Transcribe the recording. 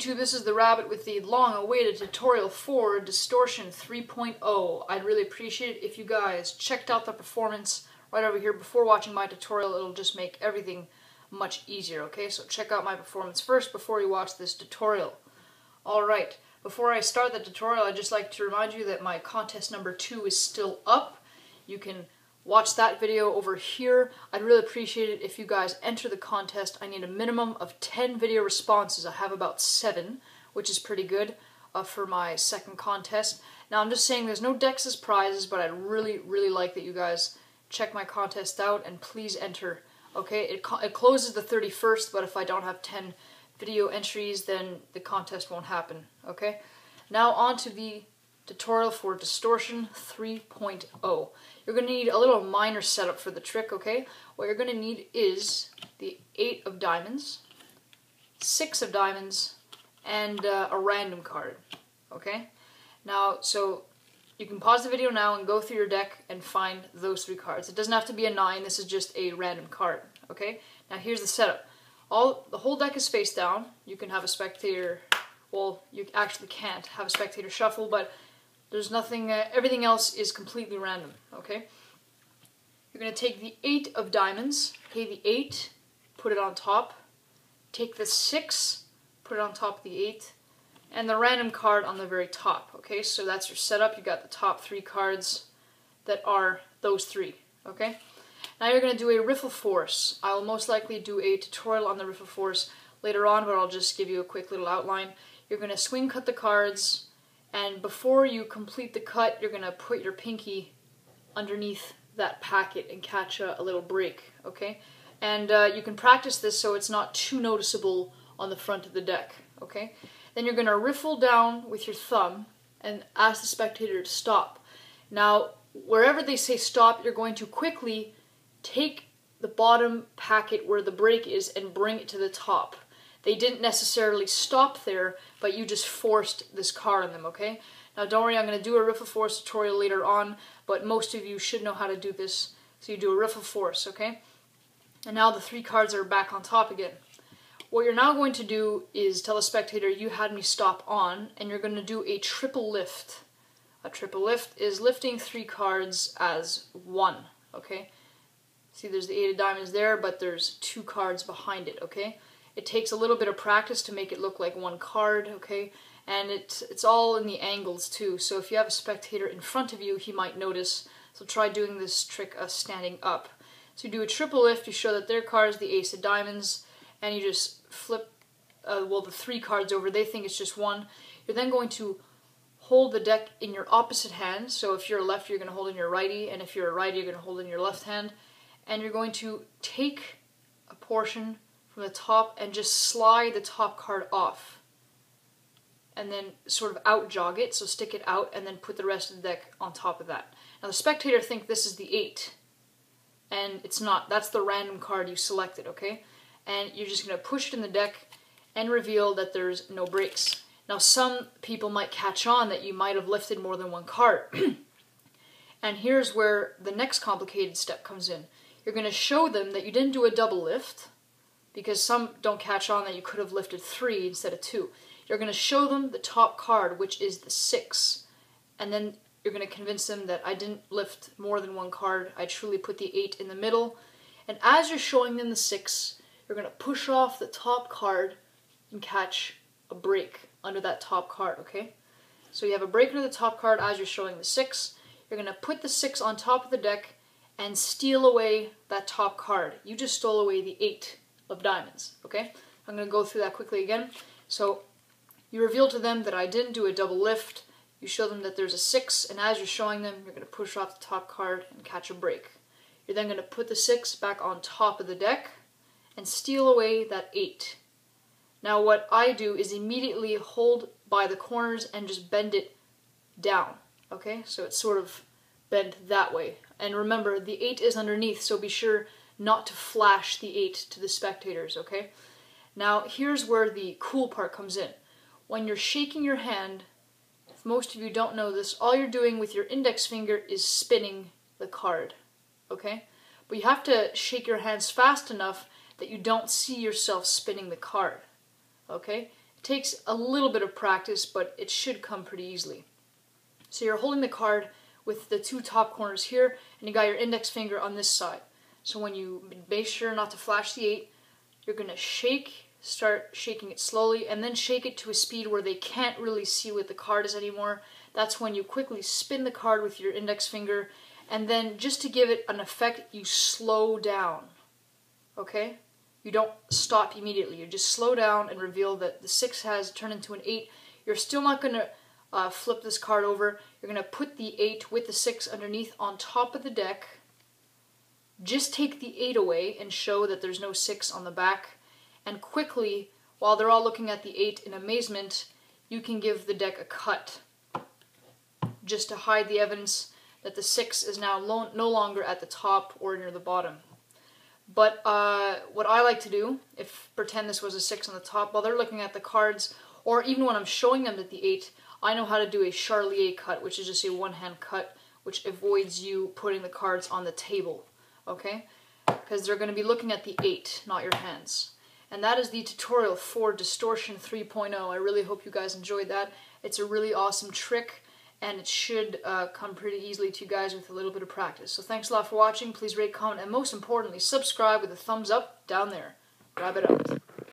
YouTube, this is the Rabbit with the long-awaited tutorial for Distortion 3.0. I'd really appreciate it if you guys checked out the performance right over here before watching my tutorial. It'll just make everything much easier, okay? So check out my performance first before you watch this tutorial. Alright, before I start the tutorial, I'd just like to remind you that my contest number 2 is still up. You can watch that video over here. I'd really appreciate it if you guys enter the contest. I need a minimum of 10 video responses. I have about 7, which is pretty good for my second contest. Now I'm just saying there's no decks as prizes, but I'd really like that you guys check my contest out and please enter. Okay, it closes the 31st, but if I don't have 10 video entries, then the contest won't happen. Okay, now on to the tutorial for Distortion 3.0. You're going to need a little minor setup for the trick, okay? What you're going to need is the 8 of diamonds, 6 of diamonds, and a random card, okay? Now, so you can pause the video now and go through your deck and find those 3 cards. It doesn't have to be a 9, this is just a random card, okay? Now here's the setup. The whole deck is face down. You can have a spectator, well, you actually can't have a spectator shuffle, but there's nothing, everything else is completely random, okay? You're going to take the 8 of diamonds, okay, the 8, put it on top, take the 6, put it on top of the 8, and the random card on the very top, okay? So that's your setup. You got the top 3 cards that are those 3, okay? Now you're going to do a Riffle Force. I will most likely do a tutorial on the Riffle Force later on, but I'll just give you a quick little outline. You're going to swing cut the cards, and before you complete the cut, you're going to put your pinky underneath that packet and catch a little break, okay? And you can practice this so it's not too noticeable on the front of the deck, okay? Then you're going to riffle down with your thumb and ask the spectator to stop. Now, wherever they say stop, you're going to quickly take the bottom packet where the break is and bring it to the top. They didn't necessarily stop there, but you just forced this card on them, okay? Now don't worry, I'm going to do a Riffle Force tutorial later on, but most of you should know how to do this. So you do a Riffle Force, okay? And now the 3 cards are back on top again. What you're now going to do is tell the spectator, you had me stop on, and you're going to do a triple lift. A triple lift is lifting 3 cards as 1, okay? See, there's the 8 of diamonds there, but there's 2 cards behind it, okay? It takes a little bit of practice to make it look like 1 card, okay? And it's all in the angles too, so if you have a spectator in front of you, he might notice. So try doing this trick standing up. So you do a triple lift, you show that their card is the ace of diamonds, and you just flip, the 3 cards over. They think it's just 1. You're then going to hold the deck in your opposite hand. So if you're a lefty, you're going to hold in your righty, and if you're a righty, you're going to hold in your left hand. And you're going to take a portion from the top and just slide the top card off. And then sort of out jog it, so stick it out, and then put the rest of the deck on top of that. Now the spectator think this is the 8, and it's not. That's the random card you selected, okay? And you're just going to push it in the deck and reveal that there's no breaks. Now some people might catch on that you might have lifted more than 1 card. And here's where the next complicated step comes in. You're going to show them that you didn't do a double lift, because some don't catch on that you could have lifted 3 instead of 2. You're going to show them the top card, which is the 6, and then you're going to convince them that I didn't lift more than 1 card, I truly put the 8 in the middle, and as you're showing them the 6, you're going to push off the top card and catch a break under that top card, okay? So you have a break under the top card as you're showing the 6, you're going to put the 6 on top of the deck and steal away that top card. You just stole away the 8 of diamonds, okay? I'm going to go through that quickly again. So you reveal to them that I didn't do a double lift. You show them that there's a 6, and as you're showing them, you're going to push off the top card and catch a break. You're then going to put the 6 back on top of the deck and steal away that 8. Now what I do is immediately hold by the corners and just bend it down, okay? So it's sort of bent that way. And remember, the 8 is underneath, so be sure not to flash the 8 to the spectators, okay? Now, here's where the cool part comes in. When you're shaking your hand, if most of you don't know this, all you're doing with your index finger is spinning the card, okay? But you have to shake your hands fast enough that you don't see yourself spinning the card, okay? Takes a little bit of practice, but it should come pretty easily. So you're holding the card with the two top corners here, and you got your index finger on this side. So when you make sure not to flash the 8, you're going to start shaking it slowly, and then shake it to a speed where they can't really see what the card is anymore. That's when you quickly spin the card with your index finger, and then just to give it an effect, you slow down. Okay? You don't stop immediately. You just slow down and reveal that the 6 has turned into an 8. You're still not going to flip this card over. You're going to put the 8 with the 6 underneath on top of the deck. Just take the 8 away and show that there's no 6 on the back. And quickly, while they're all looking at the 8 in amazement, you can give the deck a cut, just to hide the evidence that the 6 is now no longer at the top or near the bottom. But what I like to do, pretend this was a 6 on the top, while they're looking at the cards, or even when I'm showing them that the 8, I know how to do a Charlier cut, which is just a one-hand cut, which avoids you putting the cards on the table, okay? Because they're going to be looking at the 8, not your hands. And that is the tutorial for Distortion 3.0. I really hope you guys enjoyed that. It's a really awesome trick, and it should come pretty easily to you guys with a little bit of practice. So thanks a lot for watching. Please rate, comment, and most importantly, subscribe with a thumbs up down there. Grab it out.